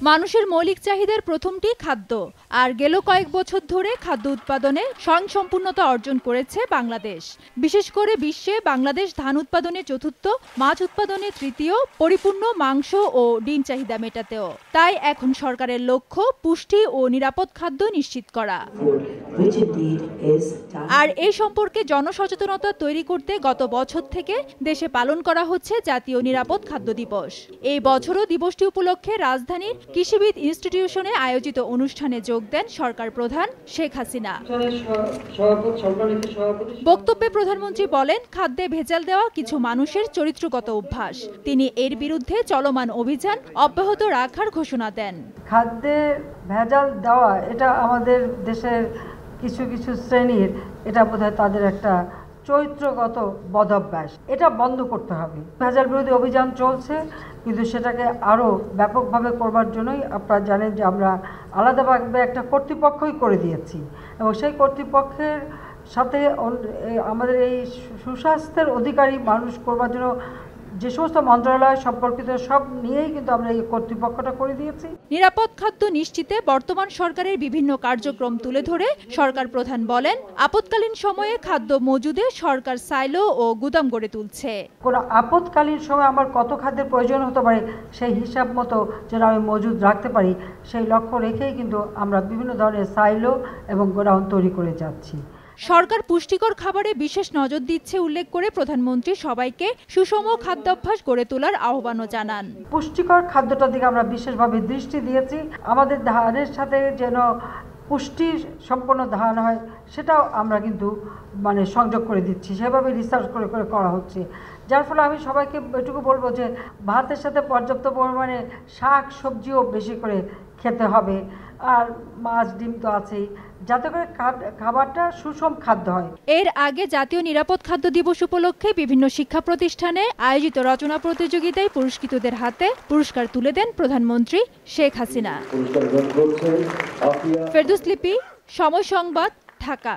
মানুষের মৌলিক চাহিদার প্রথমটি খাদ্য, আর গেল কয়েক বছর ধরে খাদ্য উৎপাদনে স্বয়ংসম্পূর্ণতা অর্জন করেছে বাংলাদেশ। বিশেষ করে বিশ্বে বাংলাদেশ ধান উৎপাদনে চতুর্থ, মাছ উৎপাদনে তৃতীয়, পরিপূর্ণ মাংস ও ডিম চাহিদা মেটাতেও। তাই এখন সরকারের লক্ষ্য পুষ্টি ও নিরাপদ খাদ্য নিশ্চিত করা। আর এই সম্পর্কে জনসচেতনতা তৈরি করতে গত বছর থেকে দেশে পালন করা হচ্ছে জাতীয় নিরাপদ খাদ্য দিবস। এই বছরও দিবসটি উপলক্ষে রাজধানীর কৃষিবিদ ইনস্টিটিউশনে আয়োজিত অনুষ্ঠানে যোগ দেন সরকার প্রধান শেখ হাসিনা। বক্তব্যে প্রধানমন্ত্রী বলেন, খাদ্যে ভেজাল দেওয়া কিছু মানুষের চরিত্রগত অভ্যাস। তিনি এর বিরুদ্ধে চলমান অভিযান অব্যাহত রাখার ঘোষণা দেন। খাদ্যে ভেজাল দেওয়া এটা আমাদের দেশের কিছু কিছু শ্রেণীর, এটা বোধহয় তাদের একটা চরিত্রগত বদভ্যাস। এটা বন্ধ করতে হবে। ভেজাল বিরোধী অভিযান চলছে, কিন্তু সেটাকে আরও ব্যাপকভাবে করবার জন্যই আপনারা জানেন যে আমরা আলাদাভাবে একটা কর্তৃপক্ষই করে দিয়েছি, এবং সেই কর্তৃপক্ষের সাথে আমাদের এই সুস্বাস্থ্যের অধিকারী মানুষ করবার জন্য যে সমস্ত মন্ত্রণালয় সম্পর্কিত সব নিয়েই কিন্তু আমরা এই কর্তৃপক্ষটা করে দিয়েছি। নিরাপদ খাদ্য নিশ্চিতে বর্তমান সরকারের বিভিন্ন কার্যক্রম তুলে ধরে সরকার প্রধান বলেন, আপৎকালীন সময়ে খাদ্য মজুদে সরকার সাইলো ও গুদাম গড়ে তুলছে। কোনো আপৎকালীন সময় আমার কত খাদ্যের প্রয়োজন হতে পারে সেই হিসাব মতো যেন আমি মজুদ রাখতে পারি, সেই লক্ষ্য রেখেই কিন্তু আমরা বিভিন্ন ধরনের সাইলো এবং গোডাউন তৈরি করে যাচ্ছি। সরকার পুষ্টিকর খাবারে বিশেষ নজর দিচ্ছে উল্লেখ করে প্রধানমন্ত্রী সবাইকে সুষম খাদ্যাভ্যাস গড়ে তোলার আহ্বানও জানান। পুষ্টিকর খাদ্যটার দিকে আমরা বিশেষভাবে দৃষ্টি দিয়েছি। আমাদের ধানের সাথে যেন পুষ্টি সম্পন্ন ধান হয় সেটাও আমরা কিন্তু সংযোগ করে দিচ্ছি, সেভাবে রিসার্চ করে করে করা হচ্ছে। যার ফলে আমি সবাইকে এটুকু বলবো যে ভাতের সাথে পর্যাপ্ত পরিমাণে শাক সবজিও বেশি করে খেতে হবে, আর মাছ ডিম তো আছেই, যাতে করে খাবারটা সুষম খাদ্য হয়। এর আগে জাতীয় নিরাপদ খাদ্য দিবস উপলক্ষে বিভিন্ন শিক্ষা প্রতিষ্ঠানে আয়োজিত রচনা প্রতিযোগিতায় পুরস্কৃতদের হাতে পুরস্কার তুলে দেন প্রধানমন্ত্রী শেখ হাসিনা। ফেরদৌস লিপি, সময় সংবাদ, ঢাকা।